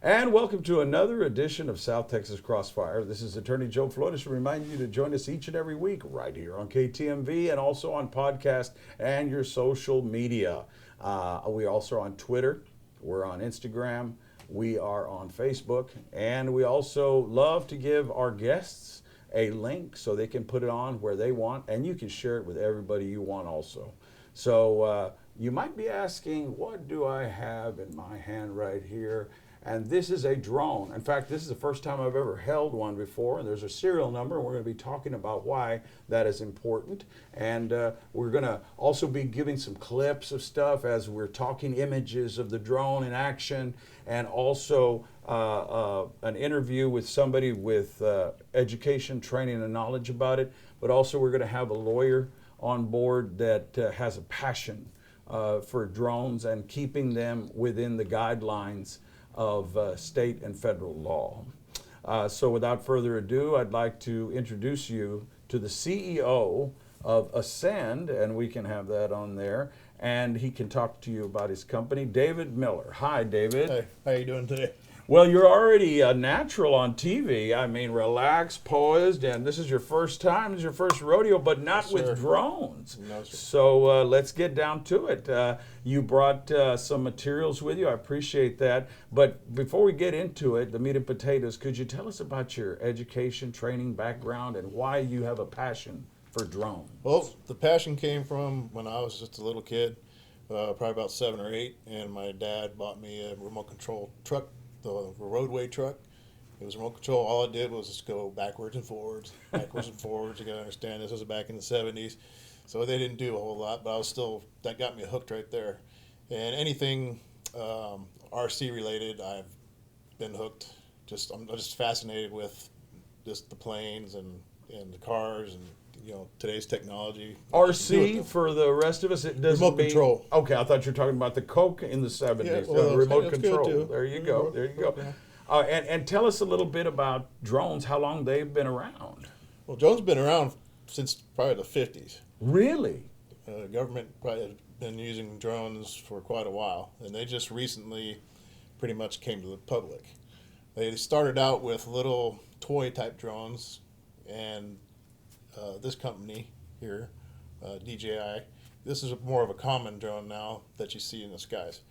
And welcome to another edition of South Texas Crossfire. This is Attorney Joe Flores to remind you to join us each and every week right here on KTMV and also on podcast and your social media. We also are on Twitter, we're on Instagram, we are on Facebook, and we also love to give our guests a link so they can put it on where they want, and you can share it with everybody you want also. So you might be asking, what do I have in my hand right here? And this is a drone. In fact, this is the first time I've ever held one before, and there's a serial number, and we're going to be talking about why that is important. And we're going to also be giving some clips of stuff as we're talking images of the drone in action, and also an interview with somebody with education, training, and knowledge about it. But also we're going to have a lawyer on board that has a passion for drones and keeping them within the guidelines of state and federal law. So without further ado, I'd like to introduce you to the CEO of Ascend, and we can have that on there, and he can talk to you about his company, David Miller. Hi, David. Hey, how you doing today? Well, you're already a natural on TV. I mean, relaxed, poised, and this is your first time, this is your first rodeo, but not Yes, with sir. drones. No, sir. So let's get down to it. You brought some materials with you. I appreciate that. But before we get into it, the meat and potatoes, could you tell us about your education, training, background, and why you have a passion for drones? Well, the passion came from when I was just a little kid, probably about 7 or 8, and my dad bought me a remote control truck, the roadway truck. It was remote control. All it did was just go backwards and forwards, backwards and forwards. You gotta understand, this was back in the 70s. So they didn't do a whole lot, but I was still, that got me hooked right there. And anything RC related, I've been hooked. I'm just fascinated with just the planes and the cars and today's technology. RC for the rest of us, it doesn't Remote mean, control. Okay, I thought you were talking about the Coke in the 70s. Yeah, well, remote that's good control. too. There you go. There you go. Okay. And tell us a little bit about drones, how long they've been around. Well, drones have been around since probably the 50s. Really? The government probably has been using drones for quite a while, and they just recently pretty much came to the public. They started out with little toy type drones, and this company here, DJI, this is more of a common drone now that you see in the skies,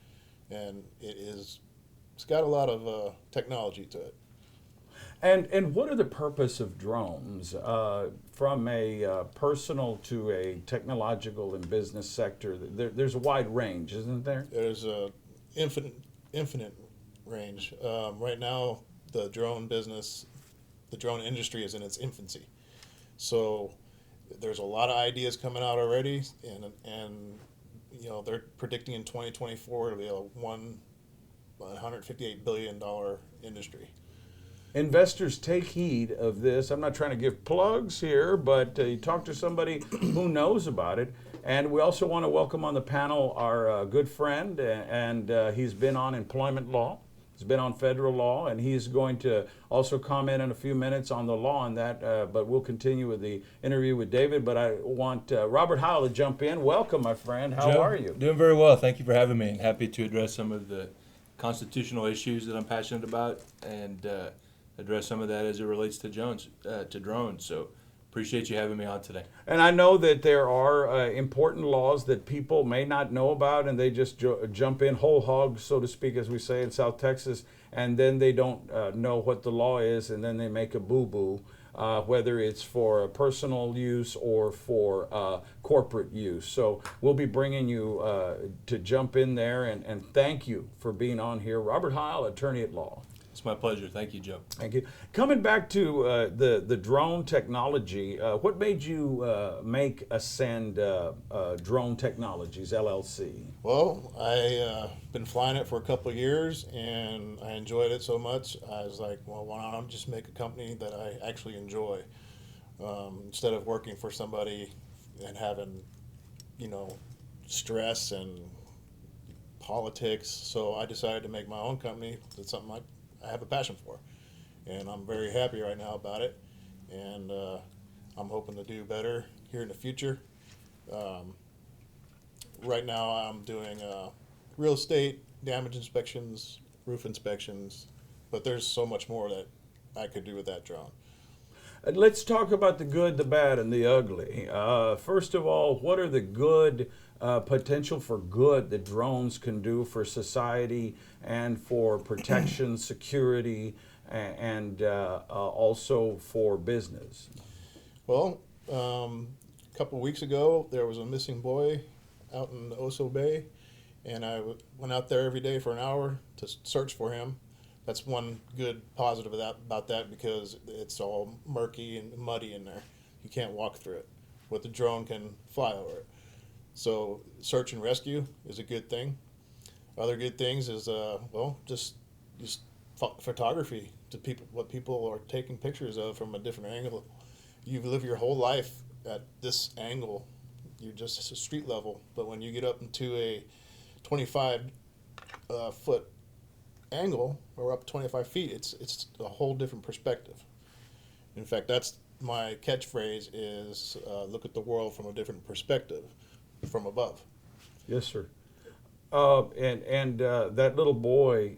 and it's got a lot of technology to it. And what are the purpose of drones from a personal to a technological and business sector? There's a wide range, isn't there? There's a infinite range. Right now, the drone industry is in its infancy. So there's a lot of ideas coming out already, and they're predicting in 2024 it'll be a $158 billion industry. Investors, take heed of this. I'm not trying to give plugs here, but you talk to somebody who knows about it. And we also want to welcome on the panel our good friend, and he's been on employment law. He's been on federal law, and he's going to also comment in a few minutes on the law on that, but we'll continue with the interview with David. But I want Robert Howell to jump in. Welcome, my friend. How Joe, are you? Doing very well. Thank you for having me. Happy to address some of the constitutional issues that I'm passionate about and address some of that as it relates to drones. So appreciate you having me on today. And I know that there are important laws that people may not know about, and they just jump in whole hog, so to speak, as we say in South Texas, and then they don't know what the law is, and then they make a boo-boo, whether it's for personal use or for corporate use. So we'll be bringing you to jump in there, and thank you for being on here. Robert Howell, attorney at law. It's my pleasure. Thank you, Joe. Thank you. Coming back to the drone technology, what made you make Ascend Drone Technologies, LLC? Well, I been flying it for a couple of years, and I enjoyed it so much. I was like, well, why not just make a company that I actually enjoy, instead of working for somebody and having, stress and politics. So I decided to make my own company. That's something I have a passion for, and I'm very happy right now about it, and I'm hoping to do better here in the future. Right now I'm doing real estate damage inspections, roof inspections, But there's so much more that I could do with that drone. Let's talk about the good, the bad, and the ugly. First of all, what are the good potential for good that drones can do for society and for protection, security, and also for business? Well, a couple of weeks ago, there was a missing boy out in Oso Bay, and I went out there every day for an hour to search for him. That's one good positive about that because it's all murky and muddy in there. You can't walk through it, but the drone can fly over it. So search and rescue is a good thing. Other good things is just photography to people, what people are taking pictures of from a different angle. You live your whole life at this angle. You're just street level, but when you get up into a 25 foot angle or up 25 feet, it's a whole different perspective. In fact, that's my catchphrase is look at the world from a different perspective from above. Yes, sir. And that little boy,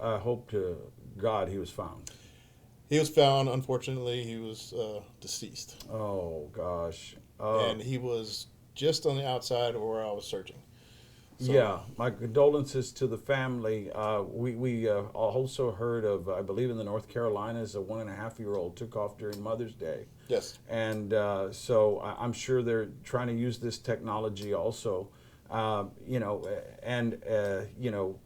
I hope to God he was found. He was found. Unfortunately, he was deceased. Oh, gosh. And he was just on the outside of where I was searching. So, yeah, my condolences to the family. We also heard of, I believe in the North Carolinas, a 1.5-year-old took off during Mother's Day. yes. And so I'm sure they're trying to use this technology also.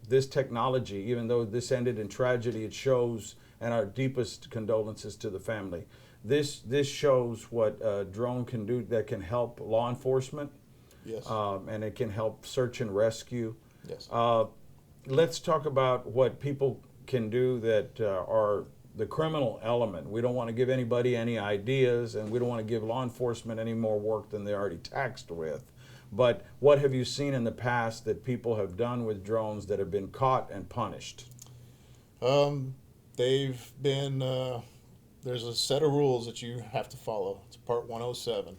This technology, even though this ended in tragedy, it shows, and our deepest condolences to the family. This shows what a drone can do that can help law enforcement. Yes. And it can help search and rescue. Yes. Let's talk about what people can do that are the criminal element. We don't want to give anybody any ideas, and we don't want to give law enforcement any more work than they're already taxed with. But what have you seen in the past that people have done with drones that have been caught and punished? They've been, there's a set of rules that you have to follow. It's Part 107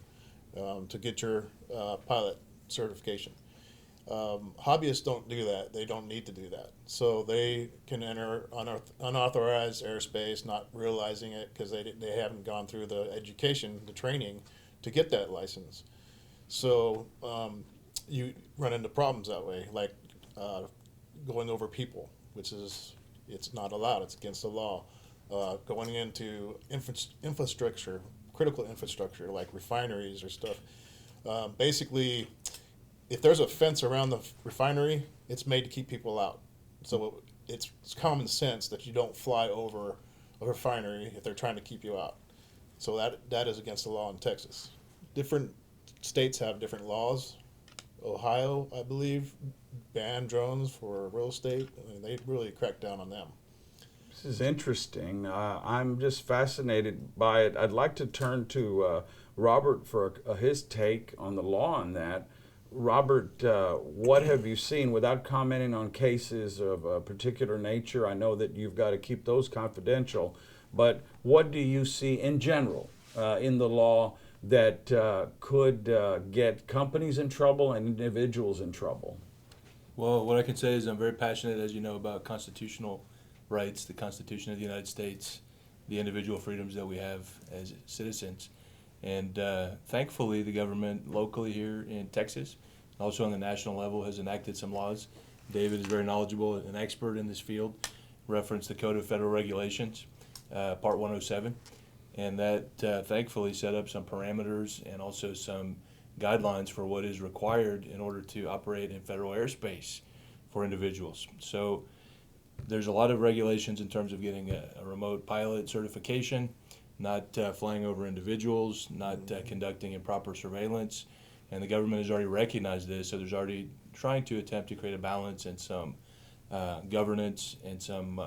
to get your pilot certification. Hobbyists don't do that. They don't need to do that. So they can enter unauthorized airspace, not realizing it because they haven't gone through the education, the training to get that license. So you run into problems that way, like going over people, which is it's not allowed. It's against the law. Going into infrastructure, critical infrastructure like refineries or stuff. Basically, if there's a fence around the refinery, it's made to keep people out. So it's common sense that you don't fly over a refinery if they're trying to keep you out. So that is against the law in Texas. Different states have different laws. Ohio, I believe, banned drones for real estate. I mean, they really cracked down on them. This is interesting. I'm just fascinated by it. I'd like to turn to Robert for his take on the law on that. Robert, what have you seen without commenting on cases of a particular nature? I know that you've got to keep those confidential, but what do you see in general in the law that could get companies in trouble and individuals in trouble? Well, what I can say is I'm very passionate, as you know, about constitutional rights, the Constitution of the United States, the individual freedoms that we have as citizens. And thankfully, the government locally here in Texas, also on the national level, has enacted some laws. David is very knowledgeable, an expert in this field, referenced the Code of Federal Regulations, Part 107. And that thankfully set up some parameters and also some guidelines for what is required in order to operate in federal airspace for individuals. So there's a lot of regulations in terms of getting a remote pilot certification, not flying over individuals, not conducting improper surveillance. And the government has already recognized this, so there's already trying to attempt to create a balance and some governance and some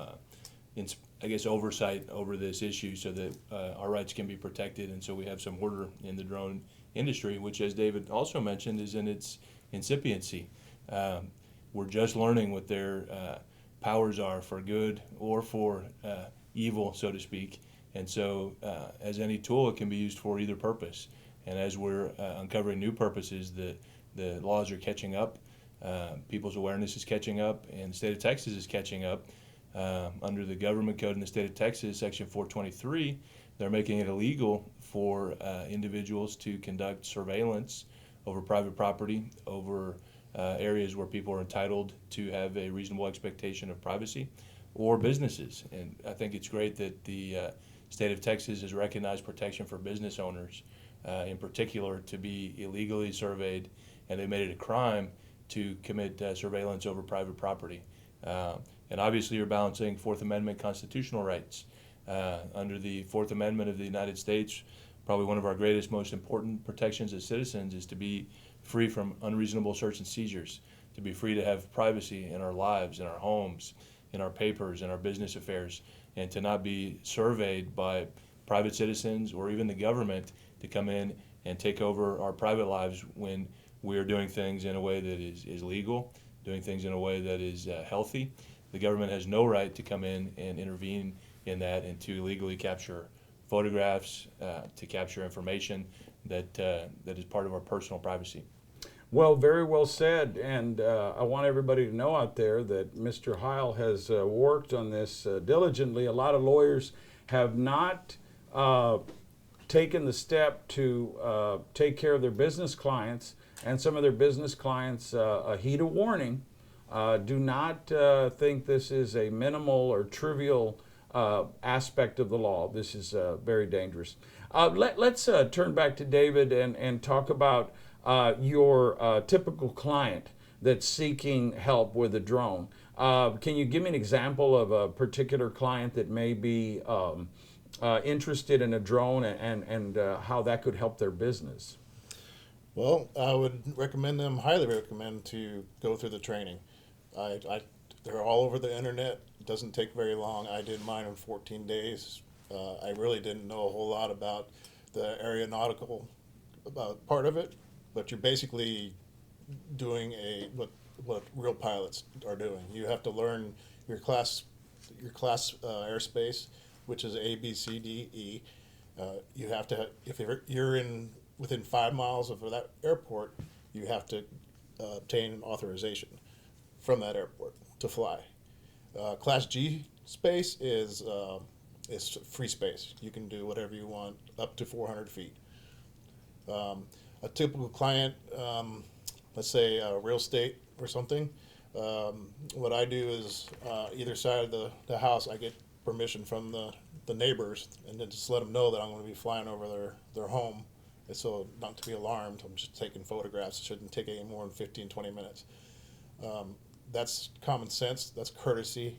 oversight over this issue so that our rights can be protected, and so we have some order in the drone industry, which, as David also mentioned, is in its incipiency. We're just learning what their powers are for good or for evil, so to speak, and so as any tool, it can be used for either purpose. And as we're uncovering new purposes, the laws are catching up, people's awareness is catching up, and the state of Texas is catching up. Under the government code in the state of Texas, Section 423, they're making it illegal for individuals to conduct surveillance over private property, over areas where people are entitled to have a reasonable expectation of privacy, or businesses. And I think it's great that the state of Texas has recognized protection for business owners, in particular, to be illegally surveyed, and they made it a crime to commit surveillance over private property. And obviously, you're balancing Fourth Amendment constitutional rights. Under the Fourth Amendment of the United States, probably one of our greatest, most important protections as citizens is to be free from unreasonable search and seizures, to be free to have privacy in our lives, in our homes, in our papers, in our business affairs, and to not be surveyed by private citizens or even the government to come in and take over our private lives when we are doing things in a way that is legal, doing things in a way that is healthy. The government has no right to come in and intervene in that and to illegally capture photographs, to capture information that is part of our personal privacy. Well, very well said, and I want everybody to know out there that Mr. Heil has worked on this diligently. A lot of lawyers have not taken the step to take care of their business clients, and some of their business clients heed a warning. Do not think this is a minimal or trivial aspect of the law. This is very dangerous. Let's turn back to David and talk about your typical client that's seeking help with a drone. Can you give me an example of a particular client that may be interested in a drone and how that could help their business? Well, I would highly recommend to go through the training. They're all over the internet. It doesn't take very long. I did mine in 14 days. I really didn't know a whole lot about the aeronautical part of it, but you're basically doing what real pilots are doing. You have to learn your class airspace, which is A, B, C, D, E. You have to, if you're within 5 miles of that airport, you have to obtain authorization from that airport to fly. Class G space is free space. You can do whatever you want up to 400 feet. A typical client, let's say real estate or something, what I do is either side of the house, I get permission from the neighbors, and then just let them know that I'm going to be flying over their home. And so not to be alarmed, I'm just taking photographs. It shouldn't take any more than 15, 20 minutes. That's common sense. That's courtesy.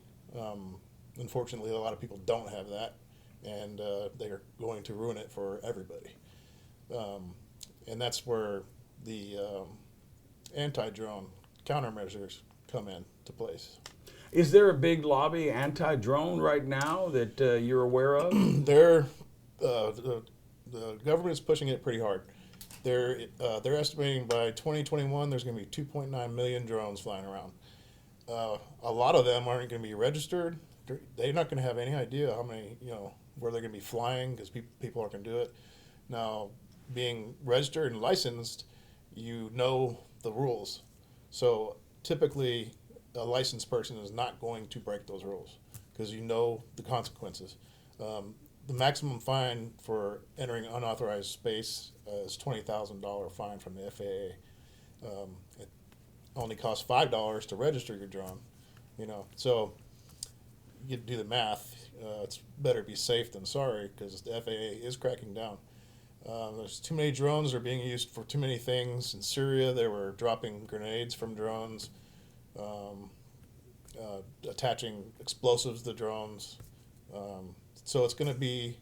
Unfortunately, a lot of people don't have that, and they're going to ruin it for everybody. And that's where the anti-drone countermeasures come into place. Is there a big lobby anti-drone right now that you're aware of? The government is pushing it pretty hard. They're estimating by 2021 there's going to be 2.9 million drones flying around. A lot of them aren't going to be registered. They're not going to have any idea how many, where they're going to be flying, because people aren't going to do it. Now, being registered and licensed, you know the rules. So typically, a licensed person is not going to break those rules because you know the consequences. The maximum fine for entering unauthorized space is $20,000 fine from the FAA. It only costs $5 to register your drone. So you do the math. It's better be safe than sorry, because the FAA is cracking down. There's too many drones are being used for too many things. In Syria, they were dropping grenades from drones, attaching explosives to drones. So it's going to be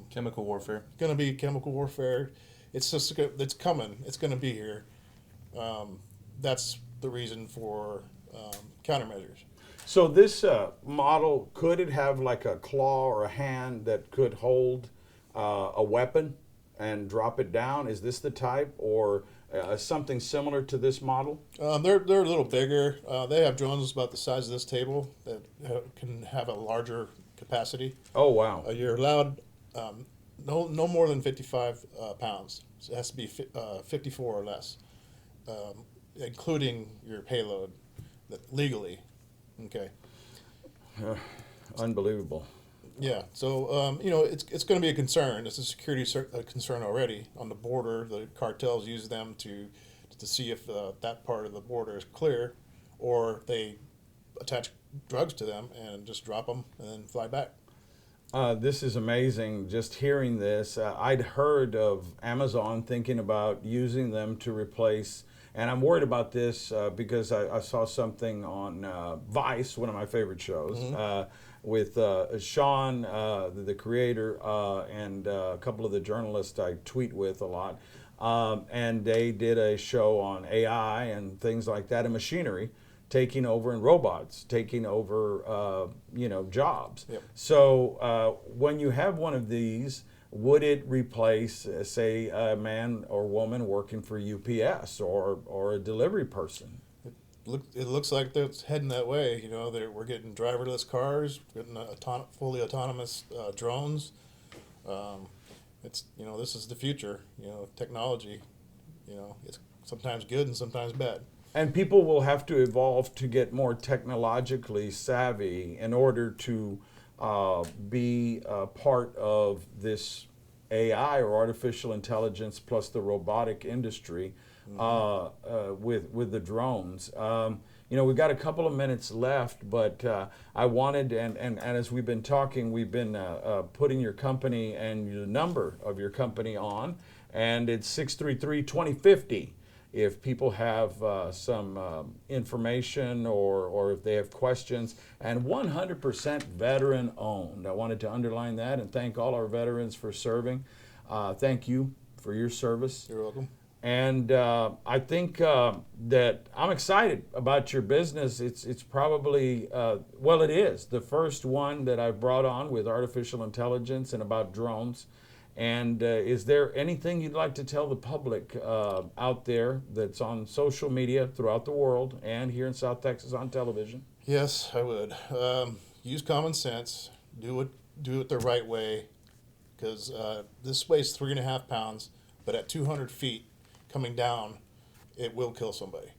Chemical warfare. Going to be chemical warfare. It's coming. It's going to be here. That's the reason for countermeasures. So this model, could it have like a claw or a hand that could hold a weapon and drop it down? Is this the type, or something similar to this model? They're a little bigger. They have drones about the size of this table that can have a larger capacity. Oh, wow. You're allowed no more than 55 pounds. So it has to be 54 or less, including your payload, legally. Okay. Unbelievable. Yeah, so it's going to be a concern. It's a security concern already on the border. The cartels use them to see if that part of the border is clear, or they attach drugs to them and just drop them and then fly back. This is amazing. Just hearing this, I'd heard of Amazon thinking about using them to replace, and I'm worried about this because I saw something on Vice, one of my favorite shows, with Sean, the creator, and a couple of the journalists I tweet with a lot. And they did a show on AI and things like that, and machinery taking over, and robots taking over, jobs. Yep. So when you have one of these, would it replace, say, a man or woman working for UPS or a delivery person? It looks like it's heading that way. We're getting driverless cars, getting fully autonomous drones. This is the future. Technology. It's sometimes good and sometimes bad. And people will have to evolve to get more technologically savvy in order to be part of this AI or artificial intelligence plus the robotic industry with the drones. We've got a couple of minutes left, but I wanted, and as we've been talking, we've been putting your company and the number of your company on, and it's 633-2050. If people have some information or if they have questions, and 100% veteran owned. I wanted to underline that and thank all our veterans for serving. Thank you for your service. You're welcome. And I think that I'm excited about your business. It's probably, it is the first one that I've brought on with artificial intelligence and about drones. And is there anything you'd like to tell the public out there that's on social media throughout the world and here in South Texas on television? Yes, I would. Use common sense. Do it the right way, because this weighs 3.5 pounds, but at 200 feet coming down, it will kill somebody.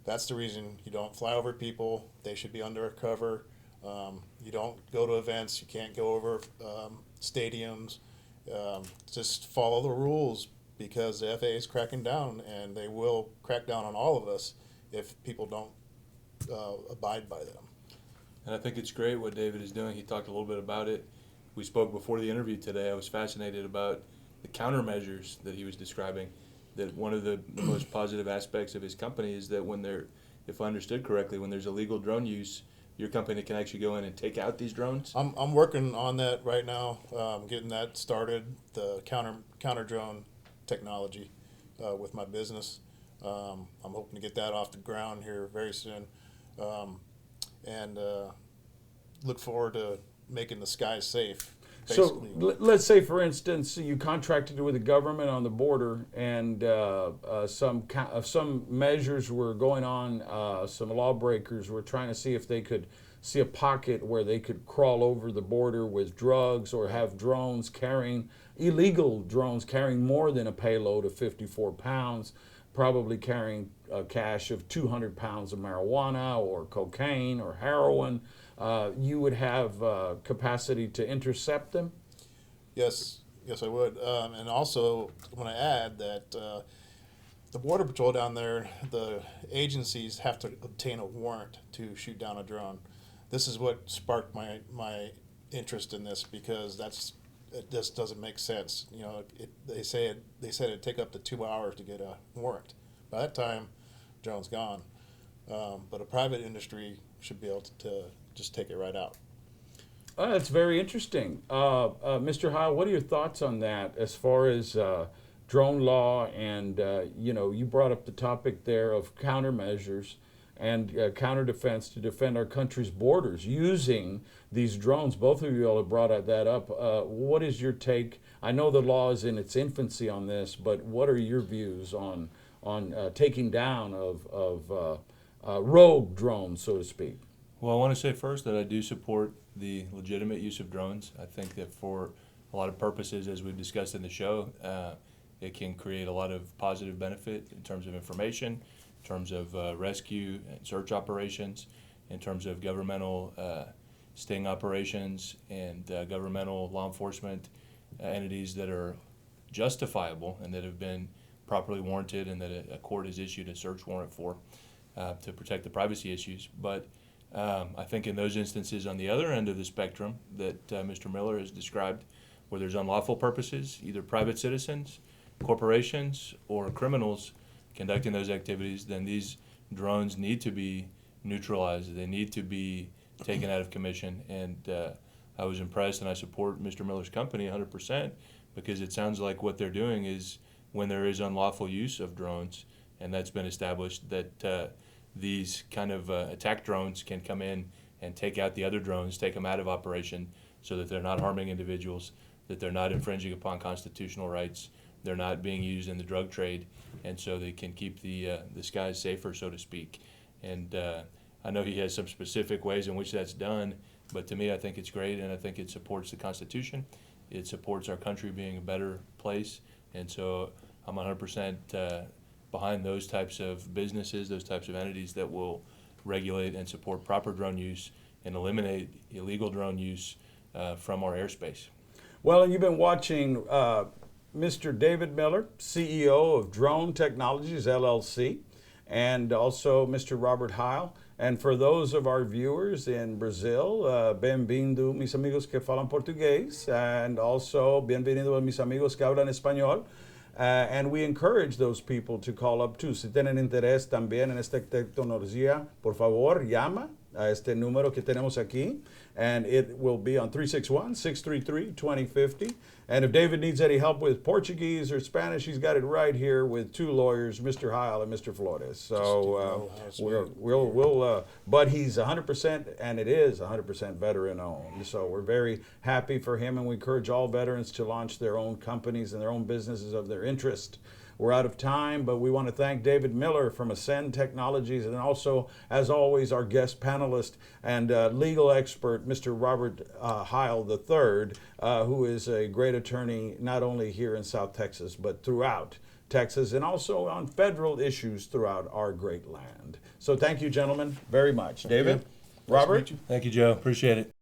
That's the reason you don't fly over people. They should be under cover. You don't go to events. You can't go over stadiums. Just follow the rules, because the FAA is cracking down, and they will crack down on all of us if people don't abide by them. And I think it's great what David is doing. He talked a little bit about it. We spoke before the interview today. I was fascinated about the countermeasures that he was describing. That one of the most positive aspects of his company is that if I understood correctly, when there's illegal drone use, your company can actually go in and take out these drones? I'm working on that right now, getting that started, the counter drone technology with my business. I'm hoping to get that off the ground here very soon, and look forward to making the skies safe. Basically. So let's say, for instance, you contracted with the government on the border, and some measures were going on. Some lawbreakers were trying to see if they could see a pocket where they could crawl over the border with drugs, or have illegal drones carrying more than a payload of 54 pounds, probably carrying a cache of 200 pounds of marijuana or cocaine or heroin. You would have capacity to intercept them? Yes, I would. And also, I want to add that the Border Patrol down there, the agencies have to obtain a warrant to shoot down a drone. This is what sparked my interest in this, because it just doesn't make sense. They said it'd take up to 2 hours to get a warrant. By that time, drone's gone. But a private industry should be able to just take it right out. That's very interesting. Mr. Heil, what are your thoughts on that as far as drone law? And, you brought up the topic there of countermeasures and counter defense to defend our country's borders using these drones. Both of you all have brought that up. What is your take? I know the law is in its infancy on this, but what are your views on taking down of rogue drones, so to speak? Well, I want to say first that I do support the legitimate use of drones. I think that for a lot of purposes, as we've discussed in the show, it can create a lot of positive benefit in terms of information, in terms of rescue and search operations, in terms of governmental sting operations and governmental law enforcement entities that are justifiable and that have been properly warranted and that a court has issued a search warrant for to protect the privacy issues. But I think in those instances on the other end of the spectrum that Mr. Miller has described, where there's unlawful purposes, either private citizens, corporations, or criminals conducting those activities, then these drones need to be neutralized. They need to be taken out of commission. And I was impressed, and I support Mr. Miller's company 100%, because it sounds like what they're doing is when there is unlawful use of drones, and that's been established, that these kind of attack drones can come in and take out the other drones, take them out of operation so that they're not harming individuals, that they're not infringing upon constitutional rights, they're not being used in the drug trade, and so they can keep the skies safer, so to speak. And I know he has some specific ways in which that's done, but to me I think it's great, and I think it supports the Constitution. It supports our country being a better place, and so I'm 100% behind those types of businesses, those types of entities that will regulate and support proper drone use and eliminate illegal drone use from our airspace. Well, and you've been watching Mr. David Miller, CEO of Drone Technologies, LLC, and also Mr. Robert Heil. And for those of our viewers in Brazil, bem-vindo mis amigos que falam português, and also bienvenido a mis amigos que hablan español. And we encourage those people to call up too. Si tienen interés también en esta tecnología, por favor, llama a este número que tenemos aquí, and it will be on 361-633-2050. And if David needs any help with Portuguese or Spanish, he's got it right here with two lawyers, Mr. Heil and Mr. Flores. So but he's 100%, and it is 100% veteran owned. So we're very happy for him, and we encourage all veterans to launch their own companies and their own businesses of their interest. We're out of time, but we want to thank David Miller from Ascend Technologies, and also, as always, our guest panelist and legal expert, Mr. Robert Heil III, who is a great attorney not only here in South Texas, but throughout Texas, and also on federal issues throughout our great land. So thank you, gentlemen, very much. David, Robert? Thank you, Joe. Appreciate it.